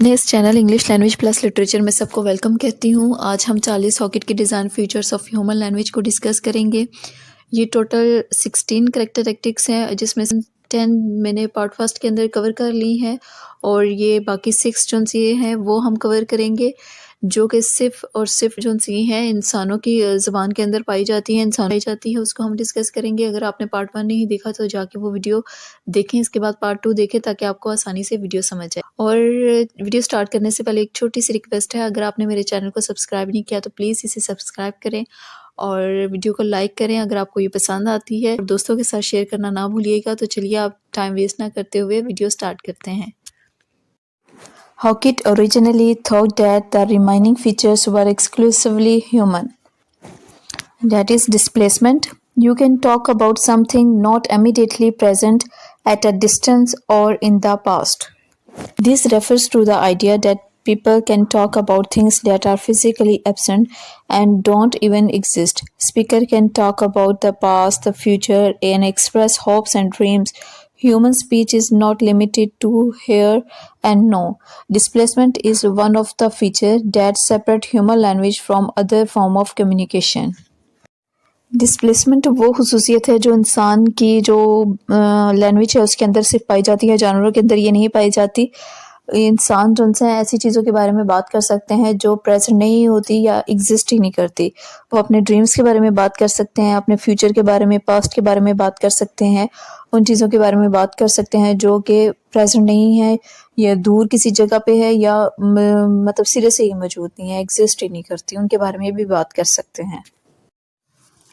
मैं इस channel English language plus literature में सबको वेलकम कहती हूँ। आज हम चार्ल्स हॉकेट के design features of human language को डिस्कस करेंगे। ये टोटल 16 कैरेक्टरिस्टिक्स हैं जिसमें से 10 मैंने पार्ट फर्स्ट के अंदर कवर कर ली हैं और ये बाकी 6 जो सी हैं वो हम कवर करेंगे, जो कि सिर्फ और सिर्फ जो सी हैं इंसानों की ज़बान के अंदर पाई जाती हैं, इंसान पाई जाती है, उसको हम डिस्कस करेंगे। अगर आपने पार्ट 1 नहीं देखा तो जाके वो वीडियो देखें, इसके बाद पार्ट 2 देखें ताकि आपको आसानी से वीडियो समझ आए। और वीडियो स्टार्ट करने से पहले एक छोटी सी रिक्वेस्ट है, अगर आपने मेरे चैनल को सब्सक्राइब नहीं किया तो प्लीज़ इसे सब्सक्राइब करें और वीडियो को लाइक करें अगर आपको ये पसंद आती है, और दोस्तों के साथ शेयर करना ना भूलिएगा। तो चलिए आप टाइम वेस्ट ना करते हुए वीडियो स्टार्ट करते हैं। Hockett originally thought that the remaining features were exclusively human. That is displacement. You can talk about something not immediately present at a distance or in the past. This refers to the idea that people can talk about things that are physically absent and don't even exist. Speaker can talk about the past, the future, and express hopes and dreams. Human speech is not limited to here and now. Displacement is one of the features that separate human language from other form of communication. Displacement वो खुसूसियत है जो इंसान की जो language है उसके अंदर सिर्फ पाई जाती है, जानवरों के अंदर ये नहीं पाई जाती। इंसान जो उनसे ऐसी चीज़ों के बारे में बात कर सकते हैं जो प्रेजेंट नहीं होती या एग्जिस्ट ही नहीं करती। वो अपने ड्रीम्स के बारे में बात कर सकते हैं, अपने फ्यूचर के बारे में, पास्ट के बारे में बात कर सकते हैं, उन चीज़ों के बारे में बात कर सकते हैं जो कि प्रेजेंट नहीं है या दूर किसी जगह पे है या मतलब सिरे से ही मौजूद नहीं है, एग्जिस्ट ही नहीं करती, उनके बारे में भी बात कर सकते हैं।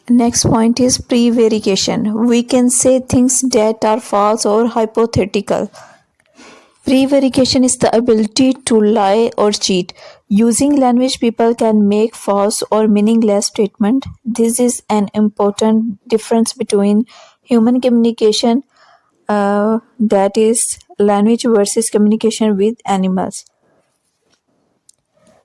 Next point is prevarication. We can say things that are false or hypothetical. Prevarication is the ability to lie or cheat. Using language, people can make false or meaningless statement. This is an important difference between human communication, that is language, versus communication with animals.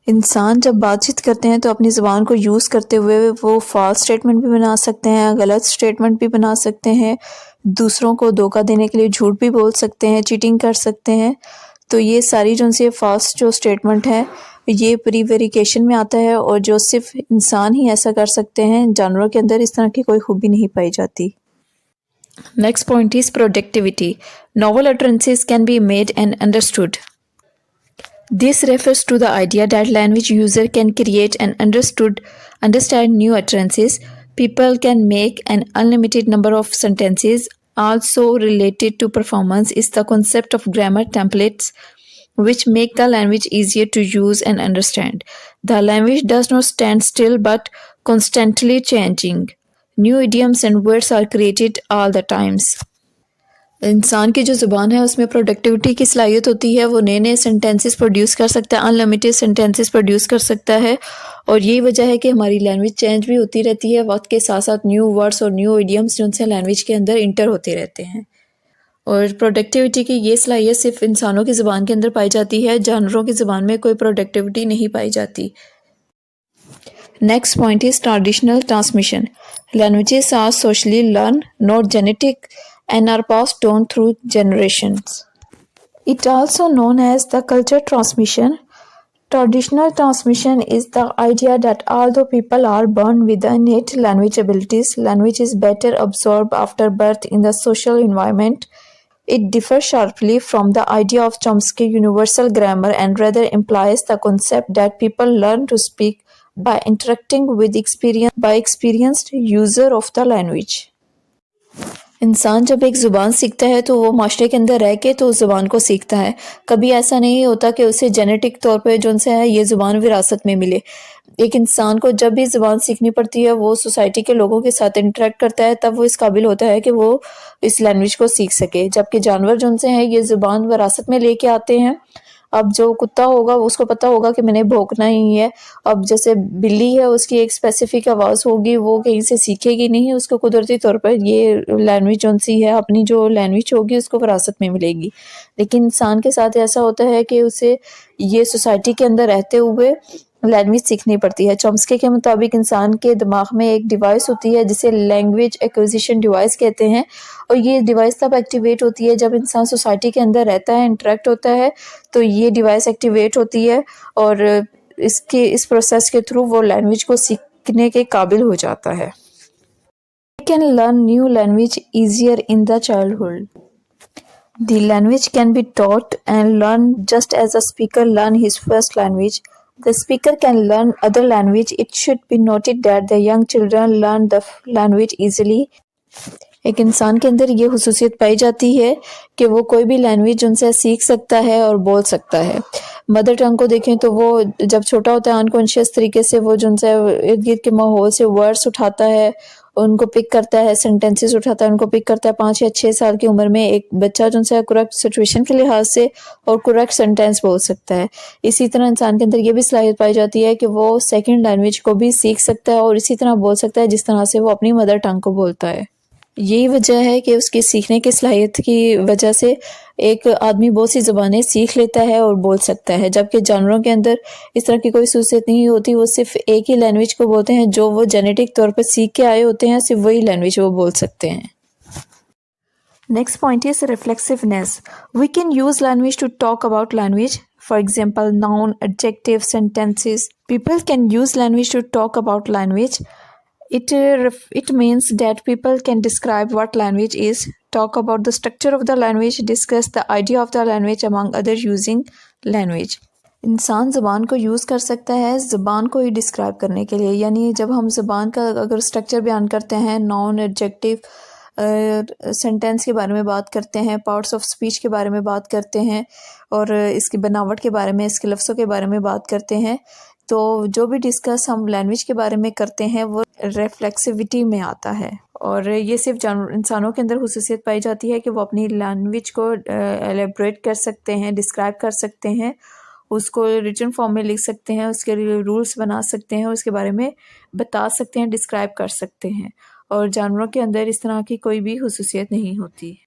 इंसान जब बातचीत करते हैं तो अपनी ज़बान को use करते हुए वो फॉल्स स्टेटमेंट भी बना सकते हैं, गलत स्टेटमेंट भी बना सकते हैं, दूसरों को धोखा देने के लिए झूठ भी बोल सकते हैं, चीटिंग कर सकते हैं। तो ये सारी जो से फॉल्स जो स्टेटमेंट है ये प्रीवेरिकेशन में आता है और जो सिर्फ इंसान ही ऐसा कर सकते हैं, जानवरों के अंदर इस तरह की कोई खूबी नहीं पाई जाती। Next point is productivity. Novel utterances can be made and understood. This refers to the idea that language user can create and understand new utterances. People can make an unlimited number of sentences. Also related to performance is the concept of grammar templates, which make the language easier to use and understand. The language does not stand still but constantly changing. New idioms and words are created all the times. इंसान की जो ज़ुबान है उसमें productivity की सलाहियत होती है, वो नए नए सेंटेंसेस प्रोड्यूस कर सकता है, अनलिमिटेड सेंटेंसेस प्रोड्यूस कर सकता है। और यही वजह है कि हमारी लैंग्वेज चेंज भी होती रहती है, वक्त के साथ साथ न्यू वर्ड्स और न्यू इडियम्स जो उनसे लैंग्वेज के अंदर इंटर होते रहते हैं। और प्रोडक्टिविटी की ये सलाहियत सिर्फ इंसानों की ज़ुबान के अंदर पाई जाती है, जानवरों की ज़ुबान में कोई प्रोडक्टिविटी नहीं पाई जाती। Next point is traditional transmission. Languages are socially learn, not genetic, and are passed down through generations. It also known as the culture transmission. Traditional transmission is the idea that although people are born with innate language abilities, language is better absorbed after birth in the social environment. It differs sharply from the idea of Chomsky universal grammar and rather implies the concept that people learn to speak by interacting with experienced user of the language. इंसान जब एक ज़ुबान सीखता है तो वो माशरे के अंदर रह के तो उस ज़ुबान को सीखता है। कभी ऐसा नहीं होता कि उसे जेनेटिक तौर पे जो उनसे है ये ज़ुबान विरासत में मिले। एक इंसान को जब भी ज़ुबान सीखनी पड़ती है वो सोसाइटी के लोगों के साथ इंटरेक्ट करता है, तब वो इस काबिल होता है कि वो इस लैंग्वेज को सीख सके। जबकि जानवर जो उनसे है ये ज़ुबान विरासत में लेके आते हैं। अब जो कुत्ता होगा उसको पता होगा कि मैंने भौंकना ही है। अब जैसे बिल्ली है उसकी एक स्पेसिफिक आवाज़ होगी, वो कहीं से सीखेगी नहीं, उसको कुदरती तौर पर ये लैंग्वेज जो सी है अपनी जो लैंग्वेज होगी उसको विरासत में मिलेगी। लेकिन इंसान के साथ ऐसा होता है कि उसे ये सोसाइटी के अंदर रहते हुए लैंग्वेज सीखनी पड़ती है। चॉम्स्की के मुताबिक इंसान के दिमाग में एक डिवाइस होती है जिसे लैंग्वेज एक्विजिशन डिवाइस कहते हैं, और ये डिवाइस तब एक्टिवेट होती है जब इंसान सोसाइटी के अंदर रहता है, इंटरेक्ट होता है, तो ये डिवाइस एक्टिवेट होती है और इस प्रोसेस के थ्रू वो लैंग्वेज को सीखने के काबिल हो जाता है। Can learn new language easier in the childhood. The language can be taught and learned just as a speaker learns his first language. The speaker can learn other language. It should be noted that the young children learn the language easily. एक इंसान के अंदर ये खुसूसियत पाई जाती है कि वो कोई भी लैंग्वेज उनसे सीख सकता है और बोल सकता है। मदर टंग को देखें तो वो जब छोटा होता है अनकॉन्शियस तरीके से वो जिनसे इर्द गिर्द के माहौल से वर्ड्स उठाता है, उनको पिक करता है, सेंटेंसेस उठाता है, उनको पिक करता है। 5 या 6 साल की उम्र में एक बच्चा जो है करेक्ट सिचुएशन के लिहाज से और करेक्ट सेंटेंस बोल सकता है। इसी तरह इंसान के अंदर ये भी सलाहियत पाई जाती है कि वो सेकंड लैंग्वेज को भी सीख सकता है और इसी तरह बोल सकता है जिस तरह से वो अपनी मदर टंग को बोलता है। यही वजह है कि उसकी सीखने की सलाहियत की वजह से एक आदमी बहुत सी ज़बानें सीख लेता है और बोल सकता है, जबकि जानवरों के अंदर इस तरह की कोई सूसियत नहीं होती। वो सिर्फ एक ही लैंग्वेज को बोलते हैं जो वो जेनेटिक तौर पर सीख के आए होते हैं, सिर्फ वही लैंग्वेज वो बोल सकते हैं। Next point is reflexiveness. We can use language to talk about language. For example, noun, adjective, sentences. People can use language to talk about language. It means that people can describe what language is, talk about the structure of the language, discuss the idea of the language among other using language. इंसान ज़बान को use कर सकता है ज़बान को ही describe करने के लिए, यानी जब हम ज़बान का अगर स्ट्रक्चर बयान करते हैं, नॉन, एडजेक्टिव, सेंटेंस के बारे में बात करते हैं, पार्ट्स ऑफ स्पीच के बारे में बात करते हैं और इसकी बनावट के बारे में, इसके लफ्ज़ों के बारे में बात करते हैं, तो जो भी डिस्कस हम लैंग्वेज के बारे में करते हैं वो रिफ्लेक्सिविटी में आता है। और ये सिर्फ इंसानों के अंदर खुसूसियत पाई जाती है कि वो अपनी लैंग्वेज को एलेबरेट कर सकते हैं, डिस्क्राइब कर सकते हैं, उसको रिटन फॉर्म में लिख सकते हैं, उसके लिए रूल्स बना सकते हैं, उसके बारे में बता सकते हैं, डिस्क्राइब कर सकते हैं। और जानवरों के अंदर इस तरह की कोई भी खुसूसियत नहीं होती।